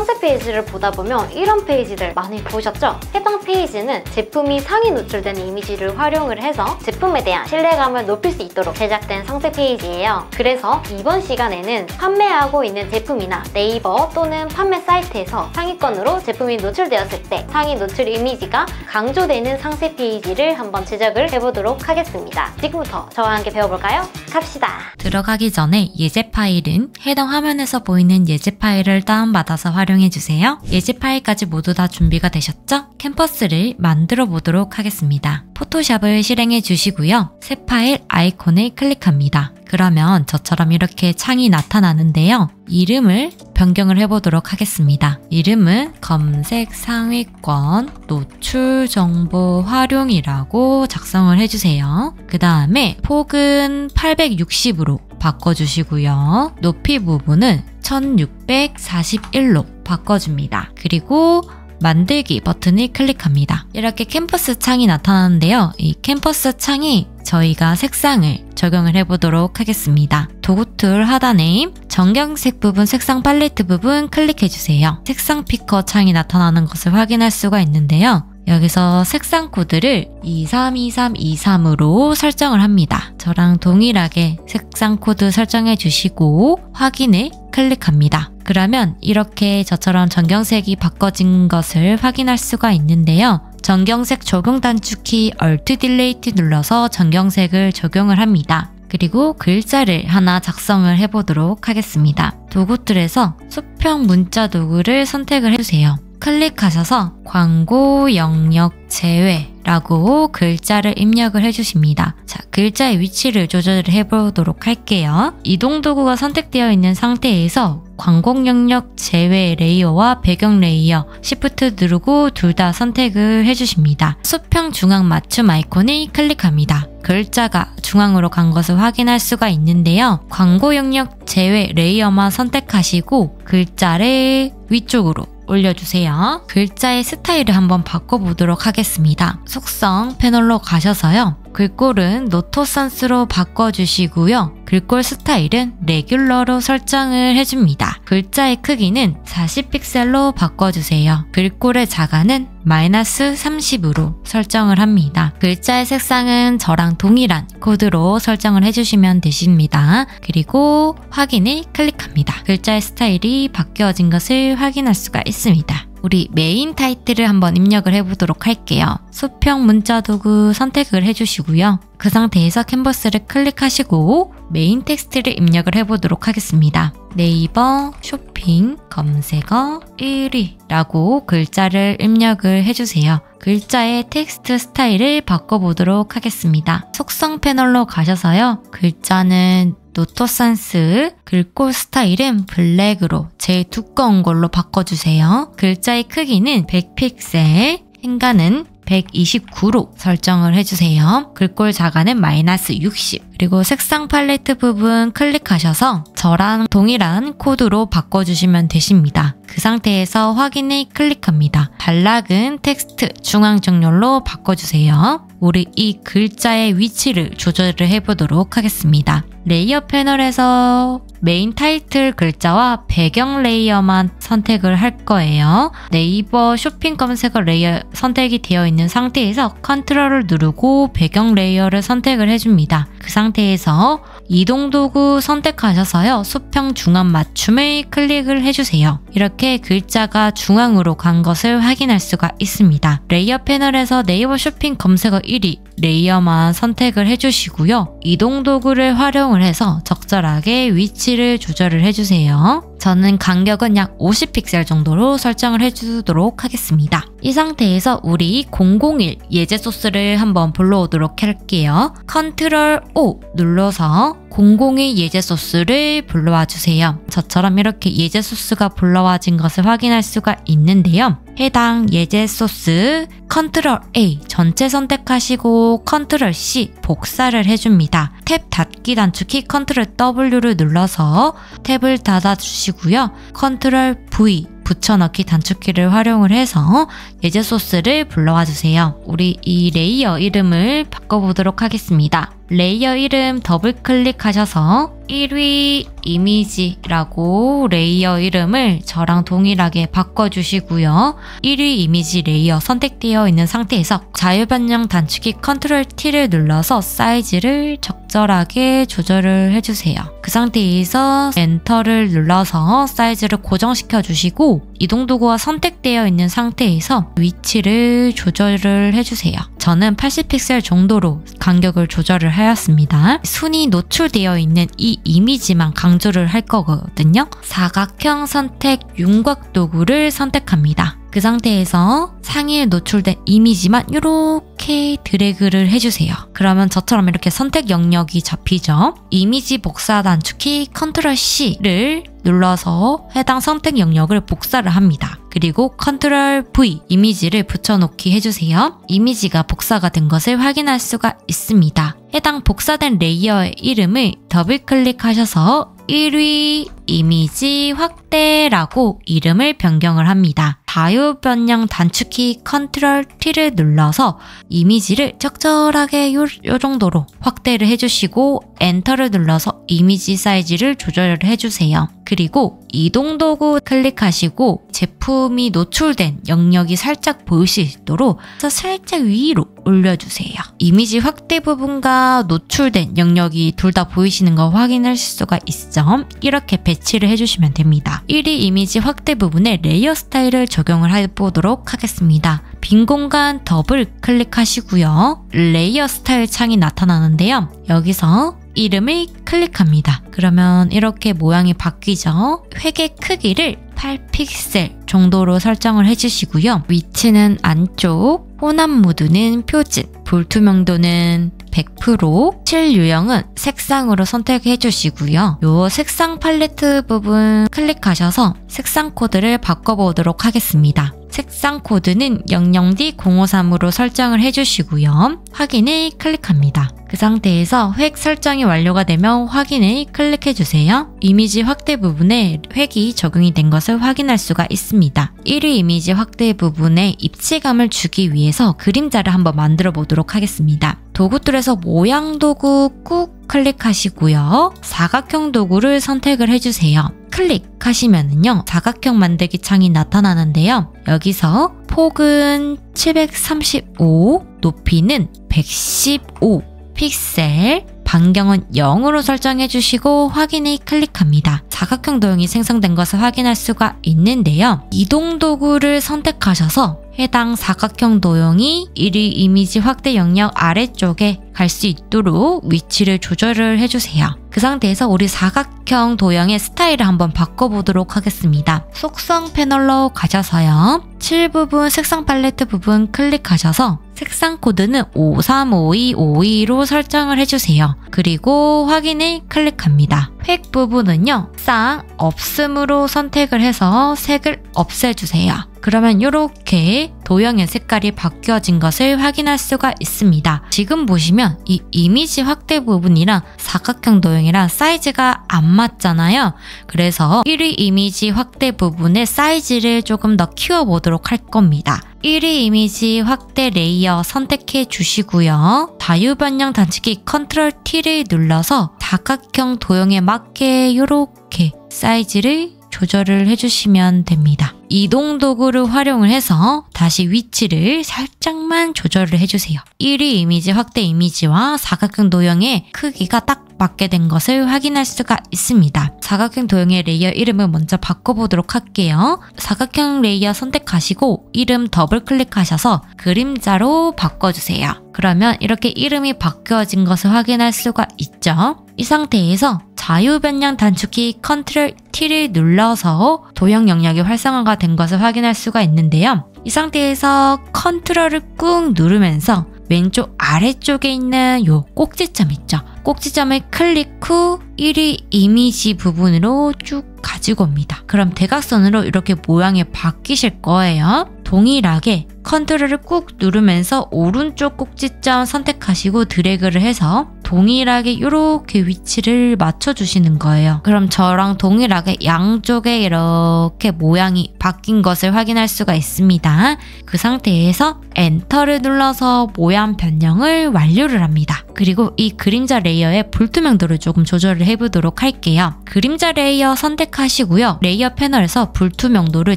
상세 페이지를 보다 보면 이런 페이지들 많이 보셨죠? 해당 페이지는 제품이 상위 노출되는 이미지를 활용을 해서 제품에 대한 신뢰감을 높일 수 있도록 제작된 상세 페이지예요. 그래서 이번 시간에는 판매하고 있는 제품이나 네이버 또는 판매 사이트에서 상위권으로 제품이 노출되었을 때 상위 노출 이미지가 강조되는 상세 페이지를 한번 제작을 해보도록 하겠습니다. 지금부터 저와 함께 배워볼까요? 갑시다. 들어가기 전에 예제 파일은 해당 화면에서 보이는 예제 파일을 다운받아서 활용해주세요. 예제 파일까지 모두 다 준비가 되셨죠? 캔버스를 만들어 보도록 하겠습니다. 포토샵을 실행해 주시고요. 새 파일 아이콘을 클릭합니다. 그러면 저처럼 이렇게 창이 나타나는데요. 이름을 변경을 해보도록 하겠습니다. 이름은 검색 상위권 노출 정보 활용이라고 작성을 해주세요. 그 다음에 폭은 860으로 바꿔주시고요. 높이 부분은 1641로 바꿔줍니다. 그리고 만들기 버튼을 클릭합니다. 이렇게 캔버스 창이 나타나는데요. 이 캔버스 창이 저희가 색상을 적용을 해보도록 하겠습니다. 도구 툴 하단에 정경색 부분, 색상 팔레트 부분 클릭해주세요. 색상 피커 창이 나타나는 것을 확인할 수가 있는데요. 여기서 색상 코드를 232323으로 설정을 합니다. 저랑 동일하게 색상 코드 설정해 주시고 확인을 클릭합니다. 그러면 이렇게 저처럼 전경색이 바꿔진 것을 확인할 수가 있는데요. 전경색 적용 단축키 Alt Delete 눌러서 전경색을 적용을 합니다. 그리고 글자를 하나 작성을 해보도록 하겠습니다. 도구 툴에서 수평 문자 도구를 선택을 해주세요. 클릭하셔서 광고 영역 제외라고 글자를 입력을 해주십니다. 자, 글자의 위치를 조절을 해보도록 할게요. 이동 도구가 선택되어 있는 상태에서 광고 영역 제외 레이어와 배경 레이어 Shift 누르고 둘 다 선택을 해주십니다. 수평 중앙 맞춤 아이콘을 클릭합니다. 글자가 중앙으로 간 것을 확인할 수가 있는데요. 광고 영역 제외 레이어만 선택하시고 글자를 위쪽으로 올려주세요. 글자의 스타일을 한번 바꿔보도록 하겠습니다. 속성 패널로 가셔서요. 글꼴은 노토산스로 바꿔주시고요. 글꼴 스타일은 레귤러로 설정을 해줍니다. 글자의 크기는 40픽셀로 바꿔주세요. 글꼴의 자가는 -30으로 설정을 합니다. 글자의 색상은 저랑 동일한 코드로 설정을 해주시면 되십니다. 그리고 확인을 클릭합니다. 글자의 스타일이 바뀌어진 것을 확인할 수가 있습니다. 우리 메인 타이틀을 한번 입력을 해보도록 할게요. 수평 문자 도구 선택을 해주시고요. 그 상태에서 캔버스를 클릭하시고 메인 텍스트를 입력을 해보도록 하겠습니다. 네이버 쇼핑 검색어 1위라고 글자를 입력을 해주세요. 글자의 텍스트 스타일을 바꿔보도록 하겠습니다. 속성 패널로 가셔서요. 글자는 노토산스, 글꼴 스타일은 블랙으로 제일 두꺼운 걸로 바꿔주세요. 글자의 크기는 100픽셀, 행간은 129로 설정을 해주세요. 글꼴 자가는 -60. 그리고 색상 팔레트 부분 클릭하셔서 저랑 동일한 코드로 바꿔주시면 되십니다. 그 상태에서 확인을 클릭합니다. 단락은 텍스트 중앙 정렬로 바꿔주세요. 우리 이 글자의 위치를 조절을 해보도록 하겠습니다. 레이어 패널에서 메인 타이틀 글자와 배경 레이어만 선택을 할 거예요. 네이버 쇼핑 검색어 레이어 선택이 되어 있는 상태에서 컨트롤을 누르고 배경 레이어를 선택을 해줍니다. 그 상태에서 이동 도구 선택하셔서요. 수평 중앙 맞춤을 클릭을 해주세요. 이렇게 글자가 중앙으로 간 것을 확인할 수가 있습니다. 레이어 패널에서 네이버 쇼핑 검색어 1위 레이어만 선택을 해주시고요. 이동 도구를 활용을 해서 적절하게 위치를 조절을 해주세요. 저는 간격은 약 50픽셀 정도로 설정을 해주도록 하겠습니다. 이 상태에서 우리 001 예제 소스를 한번 불러오도록 할게요. 컨트롤 O 눌러서 001 예제 소스를 불러와 주세요. 저처럼 이렇게 예제 소스가 불러와진 것을 확인할 수가 있는데요. 해당 예제 소스 컨트롤 A 전체 선택하시고 컨트롤 C 복사를 해줍니다. 탭 닫기 단축키 컨트롤 W를 눌러서 탭을 닫아주시고요. 컨트롤 V 붙여넣기 단축키를 활용을 해서 예제 소스를 불러와 주세요. 우리 이 레이어 이름을 바꿔보도록 하겠습니다. 레이어 이름 더블 클릭하셔서 1위 이미지라고 레이어 이름을 저랑 동일하게 바꿔주시고요. 1위 이미지 레이어 선택되어 있는 상태에서 자유변경 단축키 컨트롤 T를 눌러서 사이즈를 적절하게 조절을 해주세요. 그 상태에서 엔터를 눌러서 사이즈를 고정시켜 주시고 이동 도구가 선택되어 있는 상태에서 위치를 조절을 해주세요. 저는 80픽셀 정도로 간격을 조절을 하였습니다. 순위 노출되어 있는 이 이미지만 강조를 할 거거든요. 사각형 선택 윤곽 도구를 선택합니다. 그 상태에서 상위에 노출된 이미지만 이렇게 드래그를 해주세요. 그러면 저처럼 이렇게 선택 영역이 잡히죠. 이미지 복사 단축키 컨트롤 C를 눌러서 해당 선택 영역을 복사를 합니다. 그리고 컨트롤 V 이미지를 붙여놓기 해주세요. 이미지가 복사가 된 것을 확인할 수가 있습니다. 해당 복사된 레이어의 이름을 더블 클릭하셔서 1위 이미지 확대라고 이름을 변경을 합니다. 자유변경 단축키 컨트롤 T를 눌러서 이미지를 적절하게 요 정도로 확대를 해주시고 엔터를 눌러서 이미지 사이즈를 조절을 해주세요. 그리고 이동 도구 클릭하시고 제품이 노출된 영역이 살짝 보일 수 있도록 살짝 위로 올려주세요. 이미지 확대 부분과 노출된 영역이 둘 다 보이시는 거 확인하실 수가 있죠. 이렇게 배치를 해주시면 됩니다. 1위 이미지 확대 부분에 레이어 스타일을 적용을 해보도록 하겠습니다. 빈 공간 더블 클릭하시고요. 레이어 스타일 창이 나타나는데요. 여기서 이름을 클릭합니다. 그러면 이렇게 모양이 바뀌죠. 획의 크기를 8픽셀 정도로 설정을 해주시고요. 위치는 안쪽, 혼합 모드는 표준, 불투명도는 100%, 칠 유형은 색상으로 선택해 주시고요. 요 색상 팔레트 부분 클릭하셔서 색상 코드를 바꿔보도록 하겠습니다. 색상 코드는 00D053으로 설정을 해주시고요. 확인을 클릭합니다. 그 상태에서 획 설정이 완료가 되면 확인을 클릭해주세요. 이미지 확대 부분에 획이 적용이 된 것을 확인할 수가 있습니다. 1위 이미지 확대 부분에 입체감을 주기 위해서 그림자를 한번 만들어 보도록 하겠습니다. 도구 툴에서 모양 도구 꾹 클릭하시고요. 사각형 도구를 선택을 해주세요. 클릭하시면은요, 사각형 만들기 창이 나타나는데요. 여기서 폭은 735, 높이는 115 픽셀, 반경은 0으로 설정해 주시고 확인을 클릭합니다. 사각형 도형이 생성된 것을 확인할 수가 있는데요. 이동 도구를 선택하셔서 해당 사각형 도형이 1위 이미지 확대 영역 아래쪽에 갈 수 있도록 위치를 조절을 해주세요. 그 상태에서 우리 사각형 도형의 스타일을 한번 바꿔보도록 하겠습니다. 속성 패널로 가셔서요. 칠 부분 색상 팔레트 부분 클릭하셔서 색상 코드는 535252로 설정을 해주세요. 그리고 확인을 클릭합니다. 획 부분은요, 쌍 없음으로 선택을 해서 색을 없애주세요. 그러면 이렇게 도형의 색깔이 바뀌어진 것을 확인할 수가 있습니다. 지금 보시면 이 이미지 확대 부분이랑 사각형 도형이랑 사이즈가 안 맞잖아요. 그래서 1위 이미지 확대 부분의 사이즈를 조금 더 키워보도록 할 겁니다. 1위 이미지 확대 레이어 선택해 주시고요. 자유변경 단축키 컨트롤 T를 눌러서 사각형 도형에 맞게 이렇게 사이즈를 조절을 해주시면 됩니다. 이동 도구를 활용을 해서 다시 위치를 살짝만 조절을 해주세요. 1위 이미지 확대 이미지와 사각형 도형의 크기가 딱 맞게 된 것을 확인할 수가 있습니다. 사각형 도형의 레이어 이름을 먼저 바꿔보도록 할게요. 사각형 레이어 선택하시고 이름 더블 클릭하셔서 그림자로 바꿔주세요. 그러면 이렇게 이름이 바뀌어진 것을 확인할 수가 있죠. 이 상태에서 자유변경 단축키 컨트롤 T를 눌러서 도형 영역이 활성화가 된 것을 확인할 수가 있는데요. 이 상태에서 컨트롤을 꾹 누르면서 왼쪽 아래쪽에 있는 요 꼭지점 있죠? 꼭지점을 클릭 후 1위 이미지 부분으로 쭉 가지고 옵니다. 그럼 대각선으로 이렇게 모양이 바뀌실 거예요. 동일하게 컨트롤을 꾹 누르면서 오른쪽 꼭지점 선택하시고 드래그를 해서 동일하게 이렇게 위치를 맞춰주시는 거예요. 그럼 저랑 동일하게 양쪽에 이렇게 모양이 바뀐 것을 확인할 수가 있습니다. 그 상태에서 엔터를 눌러서 모양 변형을 완료를 합니다. 그리고 이 그림자 레이어의 불투명도를 조금 조절을 해보도록 할게요. 그림자 레이어 선택하시고요. 레이어 패널에서 불투명도를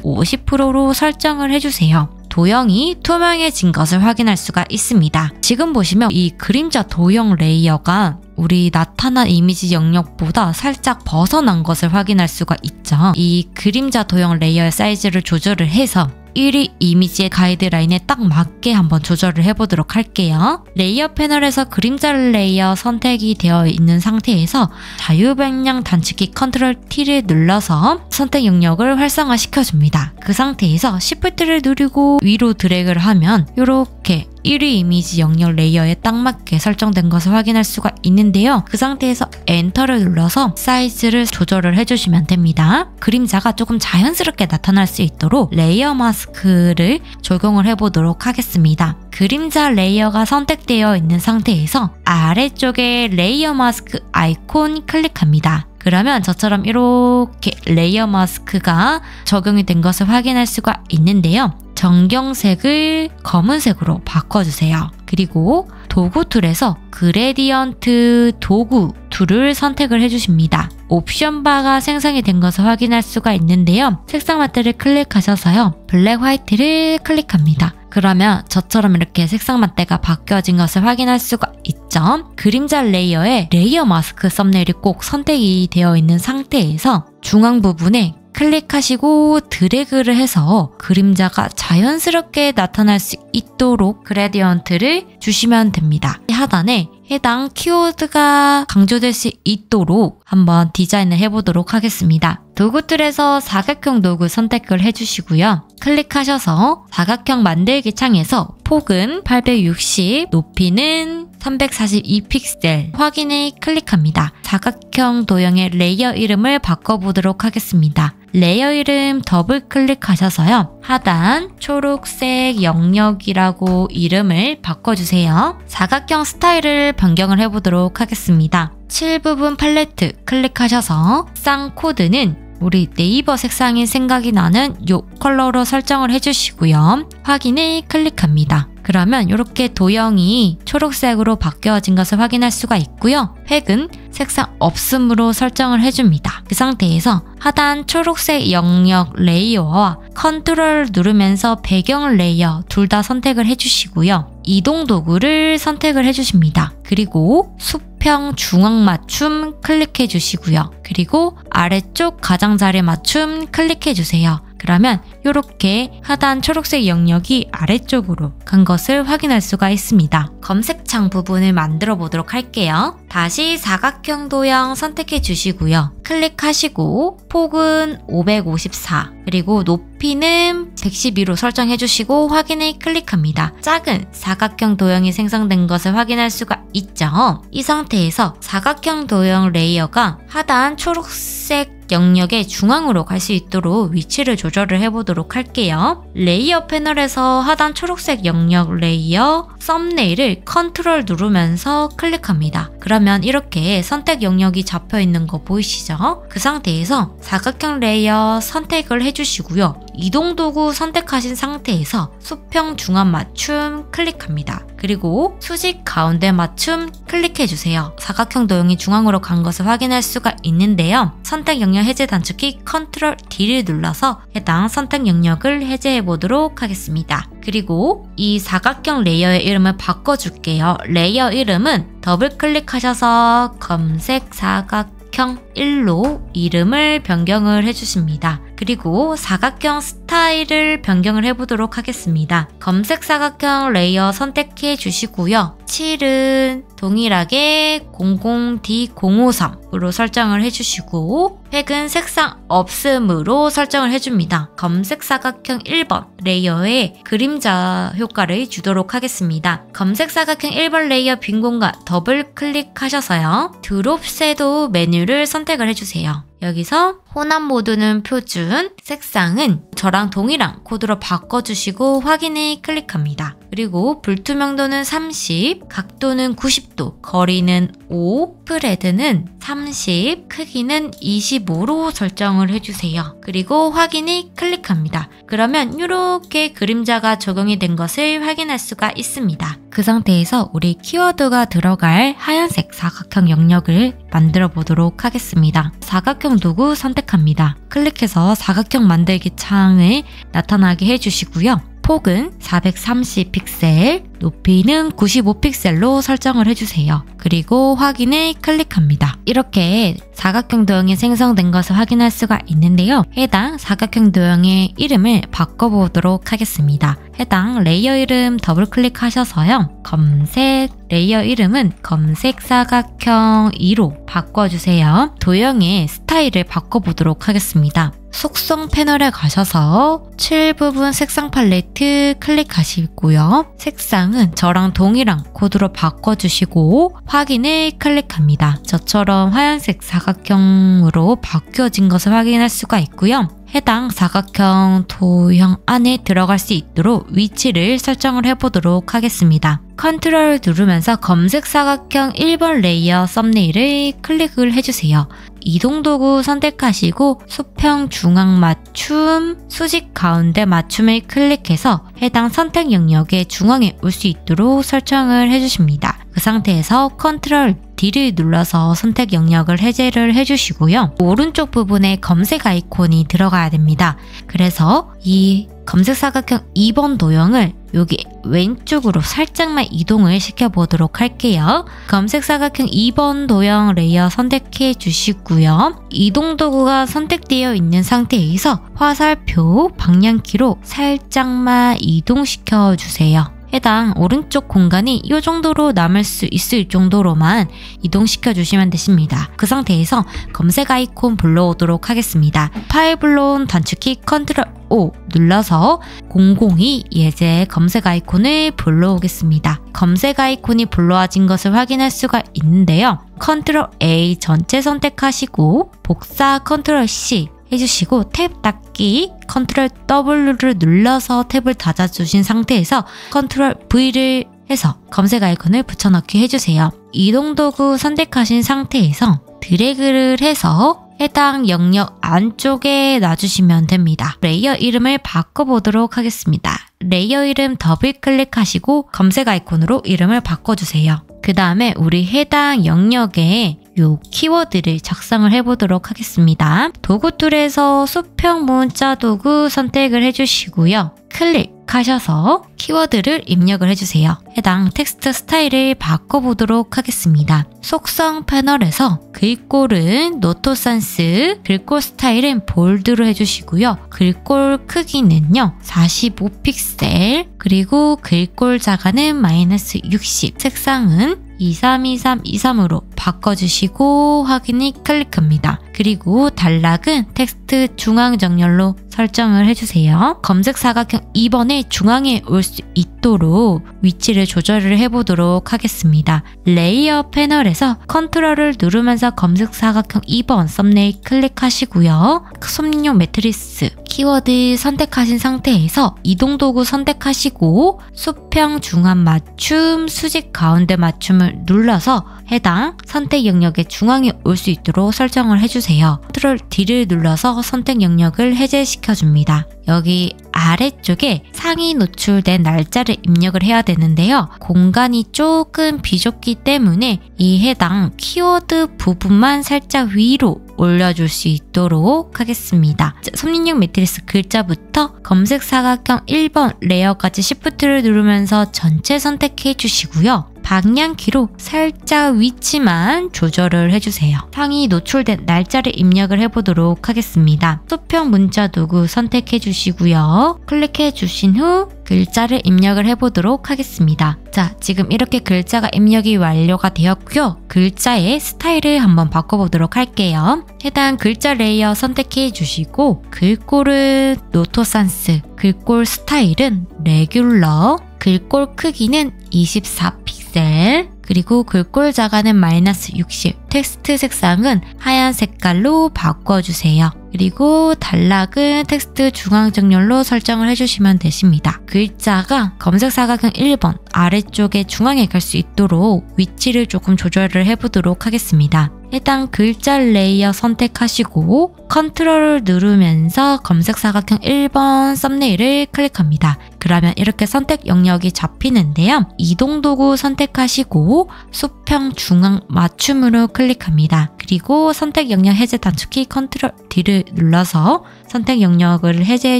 50%로 설정을 해주세요. 도형이 투명해진 것을 확인할 수가 있습니다. 지금 보시면 이 그림자 도형 레이어가 우리 나타난 이미지 영역보다 살짝 벗어난 것을 확인할 수가 있죠. 이 그림자 도형 레이어의 사이즈를 조절을 해서 1위 이미지의 가이드라인에 딱 맞게 한번 조절을 해보도록 할게요. 레이어 패널에서 그림자 레이어 선택이 되어 있는 상태에서 자유방향 단축키 컨트롤 T를 눌러서 선택 영역을 활성화시켜줍니다. 그 상태에서 Shift를 누르고 위로 드래그를 하면 이렇게 1위 이미지 영역 레이어에 딱 맞게 설정된 것을 확인할 수가 있는데요. 그 상태에서 엔터를 눌러서 사이즈를 조절을 해주시면 됩니다. 그림자가 조금 자연스럽게 나타날 수 있도록 레이어 마스크를 적용을 해보도록 하겠습니다. 그림자 레이어가 선택되어 있는 상태에서 아래쪽에 레이어 마스크 아이콘 클릭합니다. 그러면 저처럼 이렇게 레이어 마스크가 적용이 된 것을 확인할 수가 있는데요. 정경색을 검은색으로 바꿔주세요. 그리고 도구 툴에서 그레디언트 도구 툴을 선택을 해주십니다. 옵션 바가 생성이 된 것을 확인할 수가 있는데요. 색상 마트를 클릭하셔서요. 블랙 화이트를 클릭합니다. 그러면 저처럼 이렇게 색상 마트가 바뀌어진 것을 확인할 수가 있죠. 그림자 레이어에 레이어 마스크 썸네일이 꼭 선택이 되어 있는 상태에서 중앙 부분에 클릭하시고 드래그를 해서 그림자가 자연스럽게 나타날 수 있도록 그레디언트를 주시면 됩니다. 하단에 해당 키워드가 강조될 수 있도록 한번 디자인을 해보도록 하겠습니다. 도구 툴에서 사각형 도구 선택을 해주시고요. 클릭하셔서 사각형 만들기 창에서 폭은 860, 높이는 342픽셀 확인을 클릭합니다. 사각형 도형의 레이어 이름을 바꿔보도록 하겠습니다. 레이어 이름 더블 클릭하셔서요. 하단 초록색 영역이라고 이름을 바꿔주세요. 사각형 스타일을 변경을 해보도록 하겠습니다. 7부분 팔레트 클릭하셔서 색상 코드는 우리 네이버 색상이 생각이 나는 이 컬러로 설정을 해주시고요. 확인을 클릭합니다. 그러면 이렇게 도형이 초록색으로 바뀌어진 것을 확인할 수가 있고요. 획은 색상 없음으로 설정을 해줍니다. 그 상태에서 하단 초록색 영역 레이어와 컨트롤을 누르면서 배경 레이어 둘 다 선택을 해주시고요. 이동 도구를 선택을 해주십니다. 그리고 수평 중앙 맞춤 클릭해 주시고요. 그리고 아래쪽 가장자리 맞춤 클릭해 주세요. 그러면 이렇게 하단 초록색 영역이 아래쪽으로 간 것을 확인할 수가 있습니다. 검색창 부분을 만들어 보도록 할게요. 다시 사각형 도형 선택해 주시고요. 클릭하시고 폭은 554 그리고 높이는 112로 설정해 주시고 확인을 클릭합니다. 작은 사각형 도형이 생성된 것을 확인할 수가 있죠. 이 상태에서 사각형 도형 레이어가 하단 초록색 영역의 중앙으로 갈 수 있도록 위치를 조절을 해보도록 할게요. 레이어 패널에서 하단 초록색 영역 레이어 썸네일을 컨트롤 누르면서 클릭합니다. 그러면 이렇게 선택 영역이 잡혀 있는 거 보이시죠? 그 상태에서 사각형 레이어 선택을 해주시고요. 이동 도구 선택하신 상태에서 수평 중앙 맞춤 클릭합니다. 그리고 수직 가운데 맞춤 클릭해주세요. 사각형 도형이 중앙으로 간 것을 확인할 수가 있는데요. 선택 영역 해제 단축키 컨트롤 D를 눌러서 해당 선택 영역을 해제해 보도록 하겠습니다. 그리고 이 사각형 레이어의 이름을 바꿔줄게요. 레이어 이름은 더블 클릭하셔서 검색 사각형 1로 이름을 변경을 해주십니다. 그리고 사각형 스타일을 변경을 해보도록 하겠습니다. 검색 사각형 레이어 선택해 주시고요. 7은 동일하게 00D053으로 설정을 해주시고 획은 색상 없음으로 설정을 해줍니다. 검색 사각형 1번 레이어에 그림자 효과를 주도록 하겠습니다. 검색 사각형 1번 레이어 빈 공간 더블 클릭하셔서요. 드롭 섀도우 메뉴를 선택을 해주세요. 여기서 혼합 모드는 표준, 색상은 저랑 동일한 코드로 바꿔주시고 확인을 클릭합니다. 그리고 불투명도는 30, 각도는 90도, 거리는 5, 스프레드는 30, 크기는 25로 설정을 해주세요. 그리고 확인을 클릭합니다. 그러면 이렇게 그림자가 적용이 된 것을 확인할 수가 있습니다. 그 상태에서 우리 키워드가 들어갈 하얀색 사각형 영역을 만들어 보도록 하겠습니다. 사각형 도구 선택합니다. 클릭해서 사각형 만들기 창을 나타나게 해주시고요. 폭은 430픽셀, 높이는 95픽셀로 설정을 해주세요. 그리고 확인을 클릭합니다. 이렇게 사각형 도형이 생성된 것을 확인할 수가 있는데요. 해당 사각형 도형의 이름을 바꿔보도록 하겠습니다. 해당 레이어 이름 더블 클릭하셔서요. 검색 레이어 이름은 검색 사각형 2로 바꿔주세요. 도형의 스타일을 바꿔보도록 하겠습니다. 속성 패널에 가셔서 7부분 색상 팔레트 클릭하시고요. 색상은 저랑 동일한 코드로 바꿔주시고 확인을 클릭합니다. 저처럼 하얀색 사각형으로 바뀌어진 것을 확인할 수가 있고요. 해당 사각형 도형 안에 들어갈 수 있도록 위치를 설정을 해보도록 하겠습니다. 컨트롤을 누르면서 검색 사각형 1번 레이어 썸네일을 클릭을 해주세요. 이동도구 선택하시고 수평 중앙 맞춤, 수직 가운데 맞춤을 클릭해서 해당 선택 영역의 중앙에 올 수 있도록 설정을 해주십니다. 그 상태에서 컨트롤 D를 눌러서 선택 영역을 해제를 해주시고요. 오른쪽 부분에 검색 아이콘이 들어가야 됩니다. 그래서 이 검색 사각형 2번 도형을 여기 왼쪽으로 살짝만 이동을 시켜보도록 할게요. 검색 사각형 2번 도형 레이어 선택해 주시고요. 이동 도구가 선택되어 있는 상태에서 화살표 방향키로 살짝만 이동시켜 주세요. 해당 오른쪽 공간이 이 정도로 남을 수 있을 정도로만 이동시켜 주시면 되십니다. 그 상태에서 검색 아이콘 불러오도록 하겠습니다. 파일 불러온 단축키 컨트롤 O 눌러서 002 예제 검색 아이콘을 불러오겠습니다. 검색 아이콘이 불러와진 것을 확인할 수가 있는데요. 컨트롤 A 전체 선택하시고 복사 컨트롤 C 해주시고 탭 닫기 컨트롤 W를 눌러서 탭을 닫아주신 상태에서 컨트롤 V를 해서 검색 아이콘을 붙여넣기 해주세요. 이동도구 선택하신 상태에서 드래그를 해서 해당 영역 안쪽에 놔주시면 됩니다. 레이어 이름을 바꿔보도록 하겠습니다. 레이어 이름 더블 클릭하시고 검색 아이콘으로 이름을 바꿔주세요. 그 다음에 우리 해당 영역에 요 키워드를 작성을 해보도록 하겠습니다. 도구 툴에서 수평 문자 도구 선택을 해주시고요. 클릭하셔서 키워드를 입력을 해주세요. 해당 텍스트 스타일을 바꿔보도록 하겠습니다. 속성 패널에서 글꼴은 노토산스, 글꼴 스타일은 볼드로 해주시고요. 글꼴 크기는요 45픽셀, 그리고 글꼴 자가는 -60, 색상은 232323으로 바꿔주시고 확인을 클릭합니다. 그리고 단락은 텍스트 중앙 정렬로 설정을 해주세요. 검색 사각형 2번의 중앙에 올 수 있도록 위치를 조절을 해보도록 하겠습니다. 레이어 패널에서 컨트롤을 누르면서 검색 사각형 2번 썸네일 클릭하시고요. 섭립용 매트리스 키워드 선택하신 상태에서 이동도구 선택하시고 수평 중앙 맞춤, 수직 가운데 맞춤을 눌러서 해당 선택 영역의 중앙에 올 수 있도록 설정을 해주세요. 컨트롤 D를 눌러서 선택 영역을 해제시켜줍니다. 여기 아래쪽에 상위 노출된 날짜를 입력을 해야 되는데요. 공간이 조금 비좁기 때문에 이 해당 키워드 부분만 살짝 위로 올려줄 수 있도록 하겠습니다. 섭립용 매트리스 글자부터 검색 사각형 1번 레이어까지 Shift를 누르면서 전체 선택해 주시고요. 방향키로 살짝 위치만 조절을 해주세요. 상위 노출된 날짜를 입력을 해보도록 하겠습니다. 수평 문자 도구 선택해 주시고요. 클릭해 주신 후 글자를 입력을 해보도록 하겠습니다. 자, 지금 이렇게 글자가 입력이 완료가 되었고요. 글자의 스타일을 한번 바꿔보도록 할게요. 해당 글자 레이어 선택해 주시고 글꼴은 노토산스, 글꼴 스타일은 레귤러, 글꼴 크기는 24픽셀, 그리고 글꼴 자가는 -60, 텍스트 색상은 하얀 색깔로 바꿔주세요. 그리고 단락은 텍스트 중앙 정렬로 설정을 해주시면 되십니다. 글자가 검색 사각형 1번 아래쪽에 중앙에 갈 수 있도록 위치를 조금 조절을 해보도록 하겠습니다. 해당 글자 레이어 선택하시고 컨트롤을 누르면서 검색 사각형 1번 썸네일을 클릭합니다. 그러면 이렇게 선택 영역이 잡히는데요. 이동 도구 선택하시고 수평 중앙 맞춤으로 클릭합니다. 그리고 선택 영역 해제 단축키 컨트롤 D를 눌러서 선택 영역을 해제해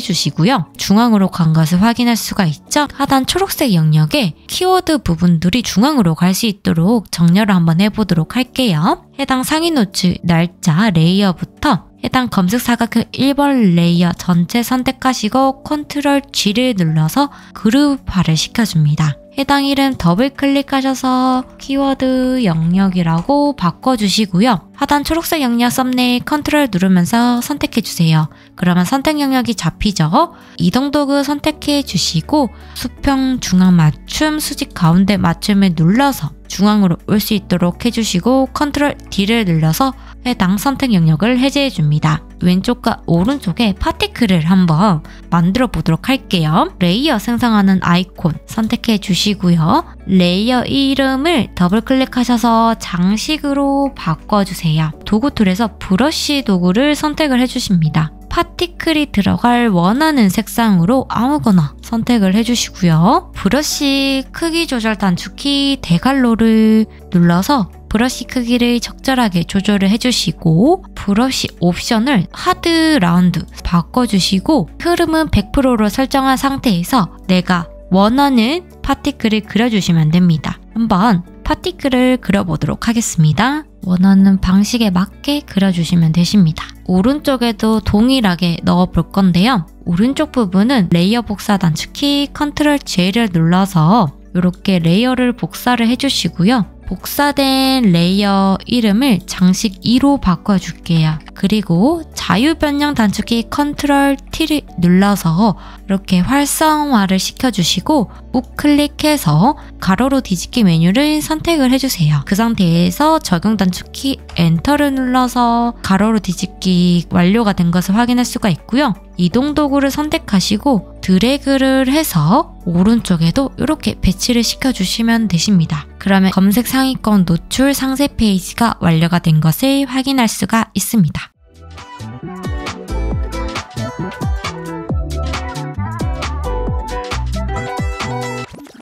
주시고요. 중앙으로 간 것을 확인할 수가 있죠. 하단 초록색 영역에 키워드 부분들이 중앙으로 갈 수 있도록 정렬을 한번 해보도록 할게요. 해당 상위 노출 날짜 레이어부터 해당 검색 사각형 1번 레이어 전체 선택하시고 컨트롤 G를 눌러서 그룹화를 시켜줍니다. 해당 이름 더블 클릭하셔서 키워드 영역이라고 바꿔주시고요. 하단 초록색 영역 썸네일 컨트롤 누르면서 선택해주세요. 그러면 선택 영역이 잡히죠? 이동 도구 선택해주시고 수평 중앙 맞춤 수직 가운데 맞춤을 눌러서 중앙으로 올 수 있도록 해주시고 컨트롤 D를 눌러서 해당 선택 영역을 해제해 줍니다. 왼쪽과 오른쪽에 파티클을 한번 만들어 보도록 할게요. 레이어 생성하는 아이콘 선택해 주시고요. 레이어 이름을 더블 클릭하셔서 장식으로 바꿔주세요. 도구 툴에서 브러쉬 도구를 선택을 해주십니다. 파티클이 들어갈 원하는 색상으로 아무거나 선택을 해주시고요. 브러쉬 크기 조절 단축키 대괄호를 눌러서 브러쉬 크기를 적절하게 조절을 해주시고 브러쉬 옵션을 하드 라운드 바꿔주시고 흐름은 100%로 설정한 상태에서 내가 원하는 파티클을 그려주시면 됩니다. 한번 파티클을 그려보도록 하겠습니다. 원하는 방식에 맞게 그려주시면 되십니다. 오른쪽에도 동일하게 넣어볼 건데요. 오른쪽 부분은 레이어 복사 단축키 컨트롤 J를 눌러서 이렇게 레이어를 복사를 해주시고요. 복사된 레이어 이름을 장식 2로 바꿔줄게요. 그리고 자유 변형 단축키 컨트롤 T를 눌러서 이렇게 활성화를 시켜주시고 우클릭해서 가로로 뒤집기 메뉴를 선택을 해주세요. 그 상태에서 적용 단축키 엔터를 눌러서 가로로 뒤집기 완료가 된 것을 확인할 수가 있고요. 이동 도구를 선택하시고 드래그를 해서 오른쪽에도 이렇게 배치를 시켜주시면 되십니다. 그러면 검색 상위권 노출 상세 페이지가 완료가 된 것을 확인할 수가 있습니다.